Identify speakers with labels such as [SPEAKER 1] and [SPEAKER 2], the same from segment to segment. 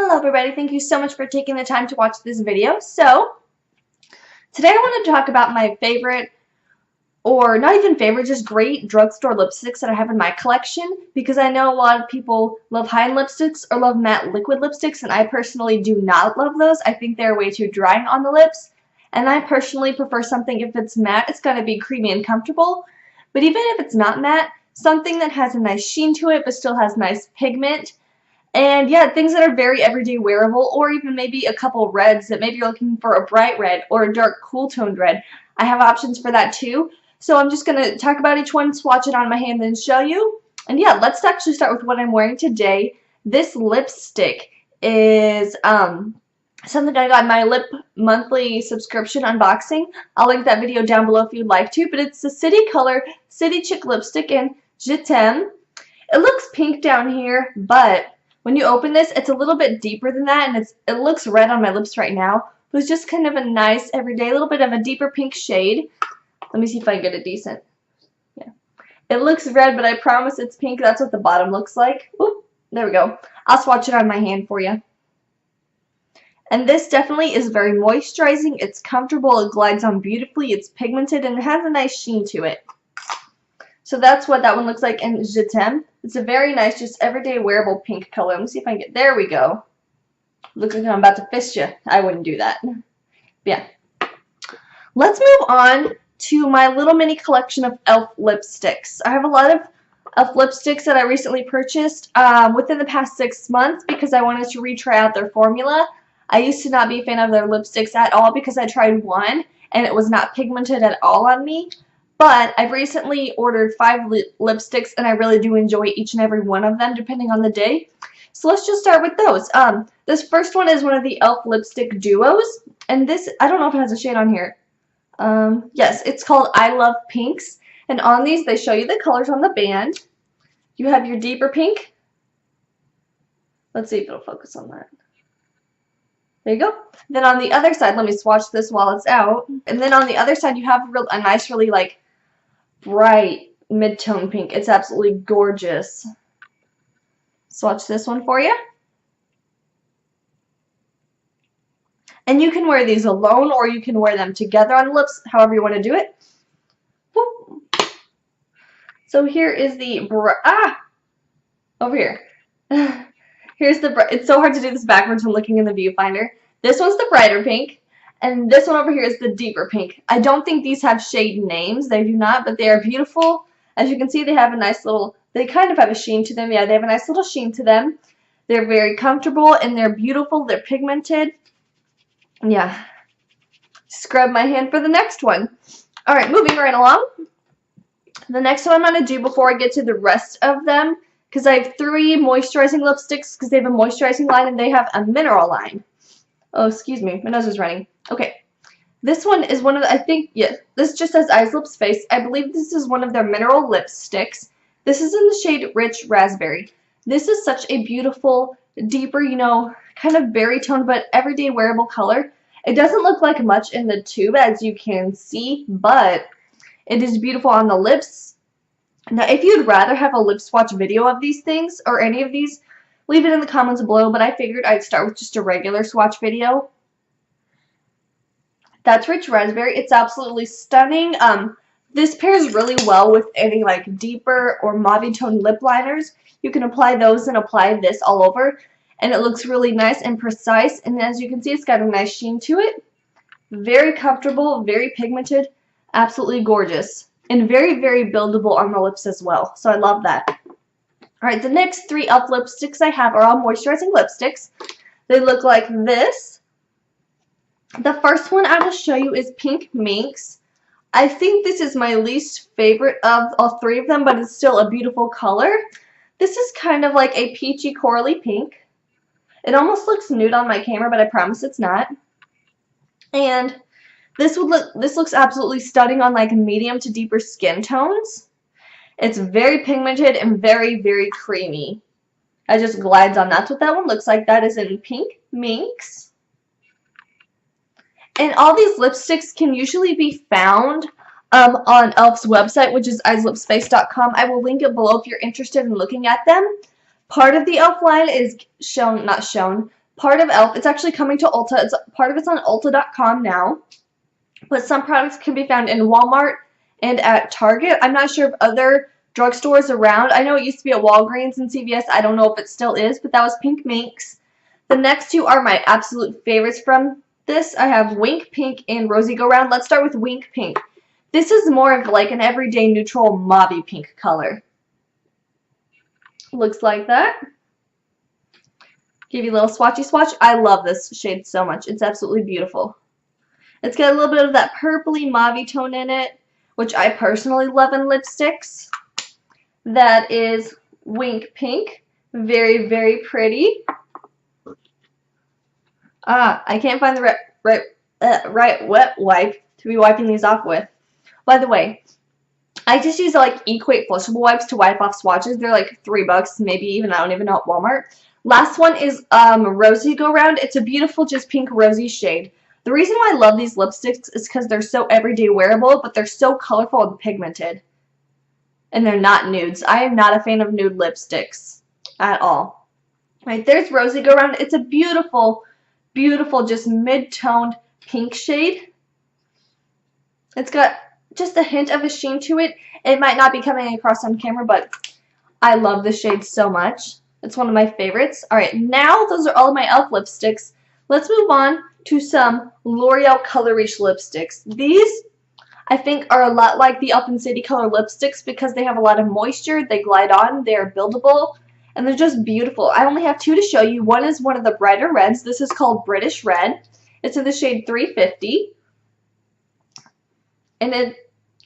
[SPEAKER 1] Hello everybody, thank you so much for taking the time to watch this video. So, today I want to talk about my favorite, or not even favorite, just great drugstore lipsticks that I have in my collection, because I know a lot of people love high-end lipsticks or love matte liquid lipsticks, and I personally do not love those. I think they're way too drying on the lips, and I personally prefer something, if it's matte, it's got to be creamy and comfortable, but even if it's not matte, something that has a nice sheen to it but still has nice pigment. And yeah, things that are very everyday wearable, or even maybe a couple reds that maybe you're looking for a bright red or a dark cool toned red. I have options for that too. So I'm just going to talk about each one, swatch it on my hand, and show you. And yeah, let's actually start with what I'm wearing today. This lipstick is something I got in my lip monthly subscription unboxing. I'll link that video down below if you'd like to. But it's the City Color City Chick lipstick in Je T'aime. It looks pink down here, but when you open this, it's a little bit deeper than that, and it looks red on my lips right now. It was just kind of a nice, everyday, little bit of a deeper pink shade. Let me see if I can get it decent. Yeah. It looks red, but I promise it's pink. That's what the bottom looks like. Oop, there we go. I'll swatch it on my hand for you. And this definitely is very moisturizing. It's comfortable. It glides on beautifully. It's pigmented, and it has a nice sheen to it. So that's what that one looks like in Je T'aime. It's a very nice, just everyday wearable pink color. Let me see if I can get, there we go. Looks like I'm about to fist you. I wouldn't do that. But yeah. Let's move on to my little mini collection of e.l.f. lipsticks. I have a lot of e.l.f. lipsticks that I recently purchased within the past 6 months because I wanted to retry out their formula. I used to not be a fan of their lipsticks at all because I tried one and it was not pigmented at all on me. But I've recently ordered 5 lipsticks, and I really do enjoy each and every one of them, depending on the day. So let's just start with those. This first one is one of the e.l.f. lipstick duos, and this, I don't know if it has a shade on here. Yes, it's called I Love Pinks, and on these, they show you the colors on the band. You have your deeper pink. Let's see if it'll focus on that. There you go. Then on the other side, let me swatch this while it's out. And then on the other side, you have a nice, really, like, bright mid-tone pink. It's absolutely gorgeous. Swatch this one for you. And you can wear these alone, or you can wear them together on the lips, however you want to do it. Whoop. So here is the over here. Here's the it's so hard to do this backwards when looking in the viewfinder. This one's the brighter pink. And this one over here is the deeper pink. I don't think these have shade names. They do not, but they are beautiful. As you can see, they have a nice little, they kind of have a sheen to them. Yeah, they have a nice little sheen to them. They're very comfortable, and they're beautiful. They're pigmented. Yeah. Scrub my hand for the next one. All right, moving right along. The next one I'm going to do before I get to the rest of them, because I have 3 moisturizing lipsticks, because they have a moisturizing line and they have a mineral line. Oh, excuse me. My nose is running. Okay. This one is one of the, I think, yeah, this just says Eyes, Lips, Face. I believe this is one of their mineral lipsticks. This is in the shade Rich Raspberry. This is such a beautiful, deeper, you know, kind of berry tone, but everyday wearable color. It doesn't look like much in the tube, as you can see, but it is beautiful on the lips. Now, if you'd rather have a lip swatch video of these things, or any of these, leave it in the comments below, but I figured I'd start with just a regular swatch video. That's Rich Raspberry. It's absolutely stunning. This pairs really well with any like deeper or mauve tone lip liners. You can apply those and apply this all over, and it looks really nice and precise, and as you can see, it's got a nice sheen to it. Very comfortable, very pigmented, absolutely gorgeous, and very, very buildable on the lips as well, so I love that. Alright, the next 3 e.l.f. lipsticks I have are all moisturizing lipsticks. They look like this. The first one I will show you is Pink Minx. I think this is my least favorite of all 3 of them, but it's still a beautiful color. This is kind of like a peachy corally pink. It almost looks nude on my camera, but I promise it's not. And this looks absolutely stunning on like medium to deeper skin tones. It's very pigmented and very, very creamy. It just glides on. That's what that one looks like. That is in Pink Minx. And all these lipsticks can usually be found on e.l.f.'s website, which is eyeslipsface.com. I will link it below if you're interested in looking at them. Part of the e.l.f. line is part of e.l.f. It's actually coming to Ulta. Part of it's on Ulta.com now. But some products can be found in Walmart and at Target. I'm not sure if other drugstores around. I know it used to be at Walgreens and CVS. I don't know if it still is, but that was Pink Minx. The next two are my absolute favorites from this. I have Wink Pink and Rosy Go Round. Let's start with Wink Pink. This is more of like an everyday neutral mauvey pink color. Looks like that. Give you a little swatchy swatch. I love this shade so much. It's absolutely beautiful. It's got a little bit of that purpley mauvey tone in it, which I personally love in lipsticks. That is Wink Pink. Very, very pretty. I can't find the right wet wipe to be wiping these off with. By the way, I just use like Equate flushable wipes to wipe off swatches. They're like $3, maybe even, I don't even know, at Walmart. Last one is Rosy Go Round. It's a beautiful just pink rosy shade. The reason why I love these lipsticks is because they're so everyday wearable, but they're so colorful and pigmented. And they're not nudes. I am not a fan of nude lipsticks at all. Right, there's Rosy Go Round. It's a beautiful, beautiful, just mid-toned pink shade. It's got just a hint of a sheen to it. It might not be coming across on camera, but I love this shade so much. It's one of my favorites. Alright, now those are all of my e.l.f. lipsticks. Let's move on to some L'Oreal Color Reach lipsticks. These, I think, are a lot like the e.l.f. and City Color lipsticks because they have a lot of moisture, they glide on, they're buildable, and they're just beautiful. I only have two to show you. One is one of the brighter reds. This is called British Red. It's in the shade 350. And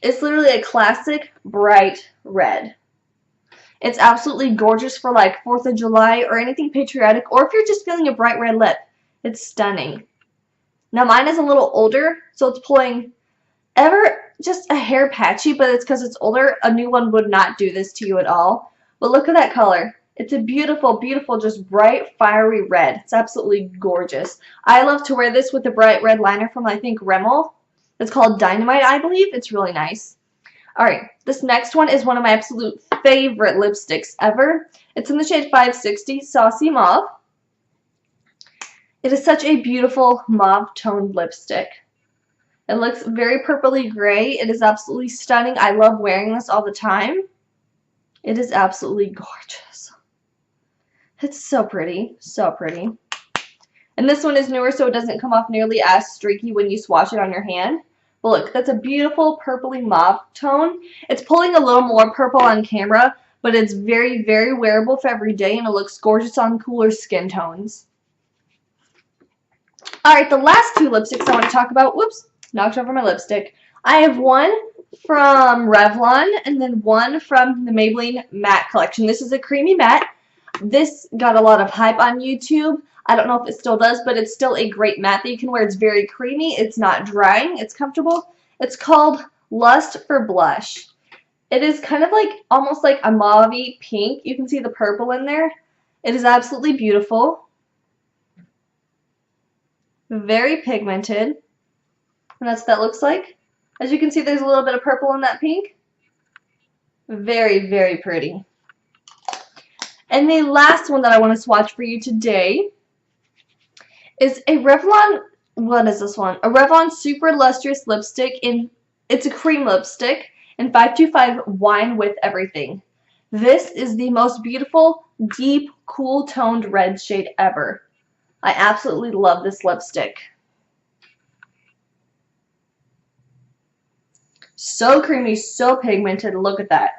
[SPEAKER 1] it's literally a classic bright red. It's absolutely gorgeous for like 4th of July or anything patriotic, or if you're just feeling a bright red lip. It's stunning. Now mine is a little older, so it's pulling ever just a hair patchy, but it's because it's older. A new one would not do this to you at all. But look at that color. It's a beautiful, beautiful, just bright, fiery red. It's absolutely gorgeous. I love to wear this with a bright red liner from, I think, Rimmel. It's called Dynamite, I believe. It's really nice. Alright, this next one is one of my absolute favorite lipsticks ever. It's in the shade 560, Saucy Mauve. It is such a beautiful mauve-toned lipstick. It looks very purpley gray. It is absolutely stunning. I love wearing this all the time. It is absolutely gorgeous. It's so pretty. So pretty. And this one is newer, so it doesn't come off nearly as streaky when you swatch it on your hand. But look, that's a beautiful purpley mauve tone. It's pulling a little more purple on camera, but it's very, very wearable for every day, and it looks gorgeous on cooler skin tones. Alright, the last two lipsticks I want to talk about, whoops, knocked over my lipstick. I have one from Revlon and then one from the Maybelline Matte Collection. This is a creamy matte. This got a lot of hype on YouTube. I don't know if it still does, but it's still a great matte that you can wear. It's very creamy. It's not drying. It's comfortable. It's called Lust for Blush. It is kind of like, almost like a mauve-y pink. You can see the purple in there. It is absolutely beautiful. Very pigmented. And that's what that looks like. As you can see, there's a little bit of purple in that pink. Very, very pretty. And the last one that I want to swatch for you today is a Revlon, what is this one? A Revlon Super Lustrous Lipstick. It's a cream lipstick in 525 Wine with Everything. This is the most beautiful, deep, cool toned red shade ever. I absolutely love this lipstick. So creamy, so pigmented. Look at that.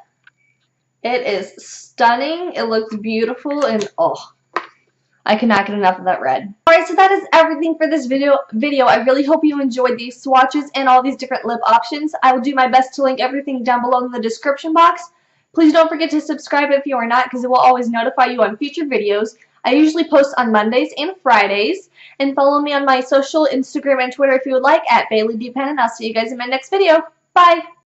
[SPEAKER 1] It is stunning. It looks beautiful, and oh, I cannot get enough of that red. Alright, so that is everything for this video. I really hope you enjoyed these swatches and all these different lip options. I will do my best to link everything down below in the description box. Please don't forget to subscribe if you are not, because it will always notify you on future videos. I usually post on Mondays and Fridays. And follow me on my social, Instagram, and Twitter if you would like, at Bailey D. Penn, and I'll see you guys in my next video. Bye!